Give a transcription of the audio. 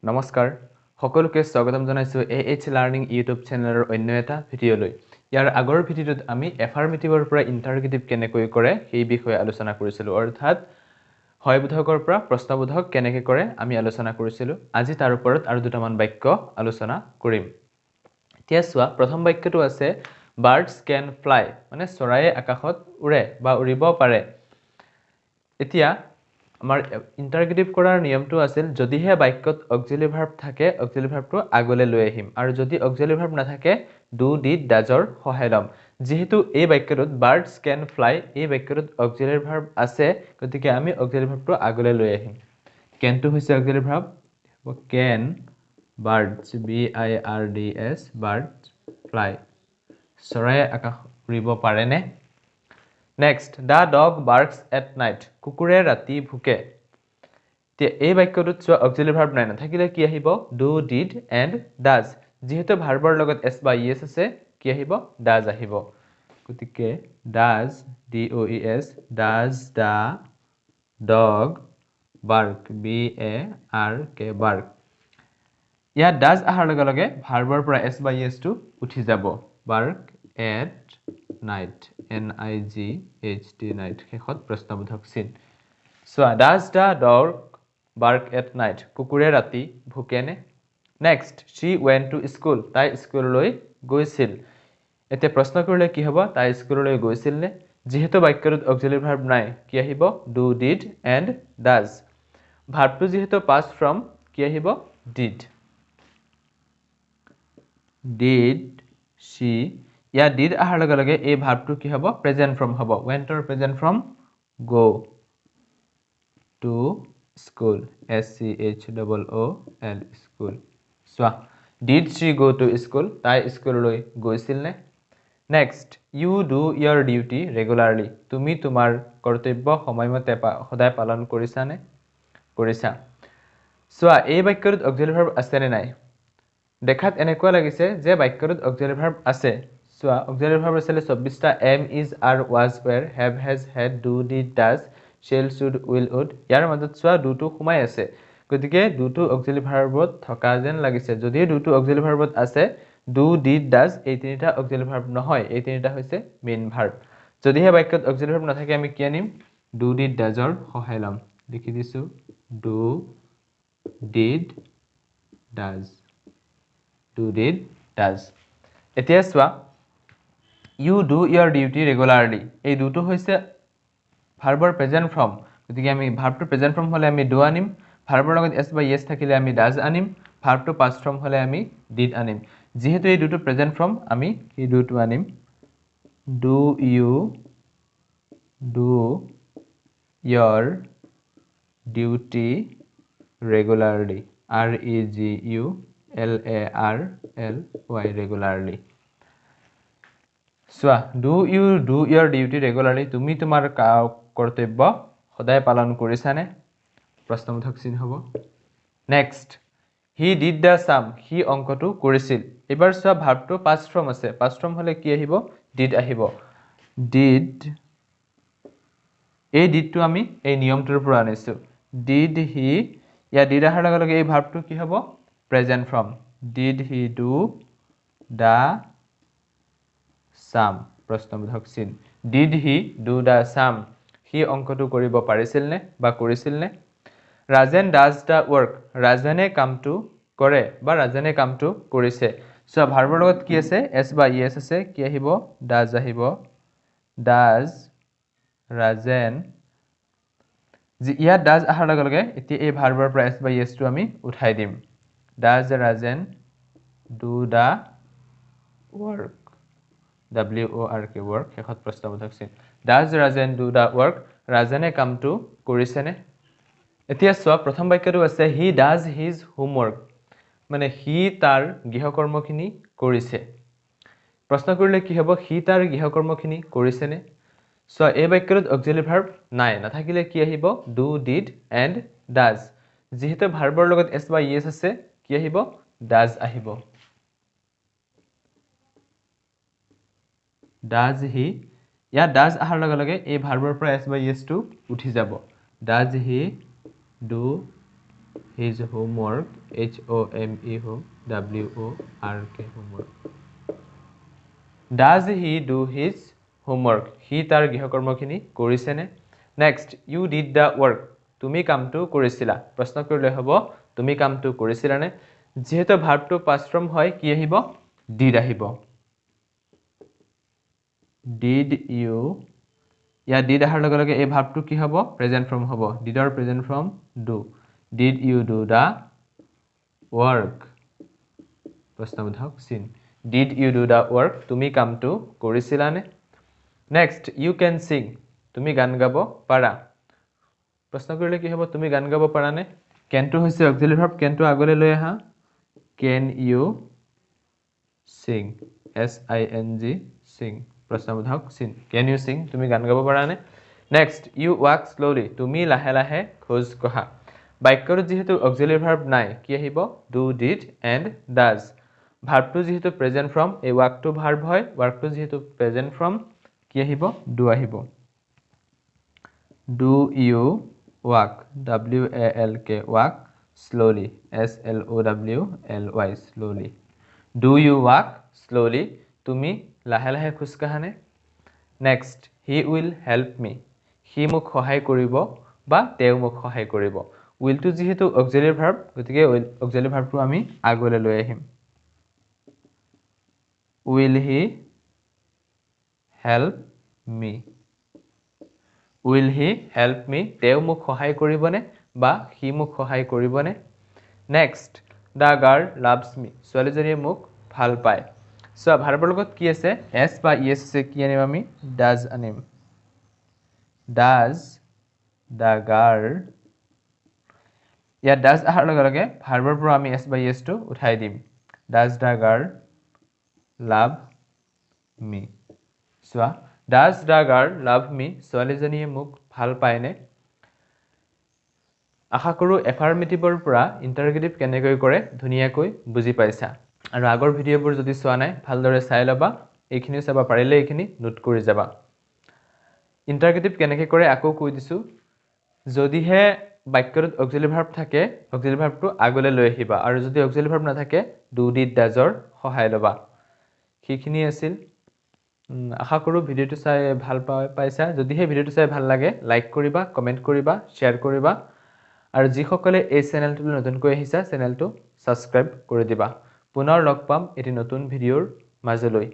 নমস্কাৰ সকলোকে স্বাগতম জনাইছো AH লাৰ্নিং ইউটিউব চেনেলৰ অন্য এটা ভিডিঅলৈ ইয়াৰ আগৰ ভিডিঅত আমি এফাৰ্মেটিভৰ পৰা ইন্টাৰগেটিভ কেনেকৈ কৰে সেই বিষয়ে আলোচনা কৰিছিলো অৰ্থাৎ হয়বোধকৰ পৰা প্ৰশ্নবোধক কেনেকৈ কৰে আমি আলোচনা কৰিছিলো আজি তাৰ ওপৰত আৰু দুটামান বাক্য আলোচনা কৰিম এতিয়া চোৱা প্ৰথম বাক্যটো আছে বাৰ্ডছ ক্যান ফ্লাই মানে চৰাইয়ে আকাশত উৰে বা উৰিব পাৰে এতিয়া আমাৰ ইন্টাৰগেটিভ কৰাৰ নিয়মটো আছিল যদিহে বাক্যত অক্সিলাৰি ভাৰ্ব থাকে অক্সিলাৰি ভাৰ্বটো আগলৈ লৈ আহিম আৰু যদি অক্সিলাৰি ভাৰ্ব নাথাকে ডু ডিড ডাজৰ সহায় লম যেহেতু এই বাক্যটোত বাৰ্ডছ ক্যান ফ্লাই এই বাক্যটোত অক্সিলাৰি ভাৰ্ব আছে গতিকে আমি অক্সিলাৰি ভাৰ্বটো আগলৈ লৈ আহিম ক্যানটো হৈছে auxiliary verb can birds BIRDS birds fly চৰাইয়ে আকাশ উৰিব পাৰেনে Next, the dog barks at night. কুকুৰে ৰাতি ভুকে। তে এই বাক্যটোত চোৱা অক্সিলাৰি ভাৰ্ব নাই নাথাকিলে কি আহিব do did and does যেহেতু ভাৰ্বৰ লগত s বা es আছে কি আহিব does আহিব গতিকে does DOES does the dog bark BARK bark ইয়াত does আহাৰ লগে লগে ভাৰ্বৰ পৰা s বা es টো উঠি যাব bark at night NIGHT night শেষত প্ৰশ্নবোধক চিন So does the dog bark at night কুকুৰে ৰাতি ভুকেনে Next she went to school তাই স্কুললৈ গৈছিল এতিয়া প্ৰশ্ন কৰিলে কি হ'ব তাই স্কুললৈ গৈছিল নে যেহেতু বাক্যটোত অক্সিলাৰি ভাৰ্ব নাই কি আহিব do did and does ভাৰ্বটো যেহেতু past from কি আহিব did she या did আহাৰ লগে লগে এই ভাৰ্বটো কি হ'ব প্ৰেজেন্ট ফৰ্ম হ'ব went or present form go to school SCHOOL school so did she go to school তাই স্কুললৈ গৈছিল নে next you do your duty regularly তুমি তোমাৰ কৰ্তব্য সময়মতে সদায় পালন কৰিছা নে কৰিছা so এই বাক্যটোত অক্সিলাৰি ভাৰ্ব আছে নে নাই দেখাত এনেকুৱা লাগিছে যে বাক্যটোত অক্সিলাৰি ভাৰ্ব আছে So, auxiliary verb আছে 24টা am is are was were have has had do did does shall should will would ইয়াৰ মাজত চোৱা do টো সোমাই আছে গতিকে do টো auxiliary verbত থকা যেন লাগিছে যদি do টো auxiliary verbত আছে do did does এই তিনিটা auxiliary verb নহয় এই তিনিটা হৈছে main verb যদিহে বাক্যত auxiliary verb নাথাকে আমি কি আনিম do did does ৰ সহায় লম লিখি দিছো do did does এতিয়া চোৱা You do your duty regularly. এই দুটো হৈছে ভাৰ্বৰ প্ৰেজেন্ট ফৰ্ম গতিকে আমি ভাৰ্বটো প্ৰেজেন্ট ফৰ্ম হলে আমি do আনিম ভাৰ্বৰ লগত s বা yes থাকিলে আমি does আনিম ভাৰ্বটো past ফৰ্ম হলে আমি did আনিম যেহেতু এই দুটো প্ৰেজেন্ট ফৰ্ম আমি এই দুটো আনিম do you do your duty regularly regularly So, do you do your duty regularly? তুমি তোমাৰ কৰ্তব্য সদায় পালন কৰিছানে? প্ৰশ্নবোধক চিন হ'ব। Next, he did the sum. He অংকটো কৰিছিল। এবাৰ চোৱা ভাৰ্বটো past form আছে। Past form হলে কি আহিব? Did আহিব। Did এই didটো আমি এই নিয়মটোৰ পৰা আনিছো। Did he ইয়া did আহাৰ লগে লগে এই ভাৰ্বটো কি হ'ব? Present form. Did he do the sum প্ৰশ্নবোধক চিন did he do the sum he অংকটো কৰিব পাৰিছিল নে বা কৰিছিল নে ৰাজেন does the work ৰাজেনে কামটো কৰে বা ৰাজেনে কামটো কৰিছে সো ভাৰ্বৰ লগত কি আছে s বা es আছে কি আহিব does আহিব does ৰাজেন ইয়া does আহাৰ লগে লগে এতিয়া এই ভাৰ্বৰ পৰা s বা es টো আমি উঠাই দিম does Rajen do the work WORK work শেষত প্ৰশ্নবোধক চিন Does Rajan do the work ৰাজেনে কামটো কৰিছেনে এতিয়া চোৱা প্ৰথম বাক্যটো আছে he does his homework মানে he তাৰ গৃহকৰ্মখিনি কৰিছে প্ৰশ্ন কৰিলে কি হ'ব he তাৰ গৃহকৰ্মখিনি কৰিছেনে চোৱা এই বাক্যটোত অক্সিলাৰি ভাৰ্ব নাই নাথাকিলে কি আহিব do did and does যেহেতু ভাৰ্বৰ লগত s বা es আছে কি আহিব does আহিব Does he या does আহাৰ লগে লগে এই ভাৰ্বৰ পৰা s বা es টো উঠি যাব Does he do his homework, H-O-M-E home, W-O-R-K homework. Does he do his homework? He তাৰ গৃহকৰ্মখিনি কৰিছেনে? Next, you did the work. তুমি কামটো কৰিছিলা। প্ৰশ্ন কৰিলে হ'ব তুমি কামটো কৰিছিলানে? যেহেতু ভাৰ্বটো past form হয় কি আহিব? Did আহিব। Did you? ইয়া did আহাৰ লগে লগে এই ভাৰ্বটো কি হ'ব? Present form হ'ব। Did or present form do. Did you do the work? প্ৰশ্নবোধক চিন। Did you do the work? তুমি কামটো কৰিছিলানে? Next, you can sing. তুমি গান গাব পাৰা। প্ৰশ্ন কৰিলে কি হ'ব? তুমি গান গাব পাৰানে? Can টো হৈছে auxiliary verb, can টো আগলৈ লৈ আহা। Can you sing? S-I-N-G, sing. প্ৰশ্নবোধক চিন। Can you sing? তুমি গান গাব পাৰানে? Next, you walk slowly. তুমি লাহে লাহে খোজ কঢ়া। বাক্যটোত যিহেতু auxiliary verb নাই, কি আহিব? Do, did, and does. ভাৰ্বটো যিহেতু প্ৰেজেন্ট ফৰ্ম, এই ৱাকটো ভাৰ্ব হয়, ৱাকটো যিহেতু প্ৰেজেন্ট ফৰ্ম, কি আহিব? ডু আহিব। Do you walk, W-A-L-K, walk slowly, S-L-O-W-L-Y, slowly. Do you walk slowly? তুমি লাহে লাহে খোজ কাঢ়ানে? Next, he will help me. সি মোক সহায় কৰিব বা তেওঁ মোক সহায় কৰিব। উইলটো যিহেতু অক্সিলিয়াৰী ভাৰ্ব, গতিকে অক্সিলিয়াৰী ভাৰ্বটো আমি আগলৈ লৈ আহিম। Will he help me? Will he help me? তেওঁ মোক সহায় কৰিবনে বা সি মোক সহায় কৰিবনে? Next, the girl loves me. ছোৱালীজনীয়ে মোক ভাল পায়। So, ভাৰ্বৰ লগত কি আছে? S বা ES আছে, কি আনিম আমি? Does আনিম। Does the girl, ইয়াত does আহাৰ লগে লগে ভাৰ্বৰ পৰা আমি S বা ES টো উঠাই দিম। Does the girl love me? চোৱা, does the girl love me? ছোৱালীজনীয়ে মোক ভাল পায়নে? আশা কৰোঁ এফাৰ্মেটিভৰ পৰা ইণ্টাৰগেটিভ কেনেকৈ কৰে ধুনীয়াকৈ বুজি পাইছা। আৰু আগৰ ভিডিঅ'বোৰ যদি চোৱা নাই ভালদৰে চাই ল'বা, এইখিনিও চাবা, পাৰিলে এইখিনি নোট কৰি যাবা। ইণ্টাৰগেটিভ কেনেকৈ কৰে আকৌ কৈ দিছোঁ। যদিহে বাক্যটোত অক্সিলিয়াৰী ভাৰ্ব থাকে, অক্সিলিয়াৰী ভাৰ্বটো আগলৈ লৈ আহিবা, আৰু যদি অক্সিলিয়াৰী ভাৰ্ব নাথাকে ডু, ডিড, ডাজৰ সহায় ল'বা। সেইখিনি আছিল। আশা কৰোঁ ভিডিঅ'টো চাই ভাল পাইছা। যদিহে ভিডিঅ'টো চাই ভাল লাগে লাইক কৰিবা, কমেণ্ট কৰিবা, শ্বেয়াৰ কৰিবা, আৰু যিসকলে এই চেনেলটোলৈ নতুনকৈ আহিছা চেনেলটো ছাবস্ক্ৰাইব কৰি দিবা। পুনৰ লগ পাম এটি নতুন ভিডিঅ'ৰ মাজলৈ।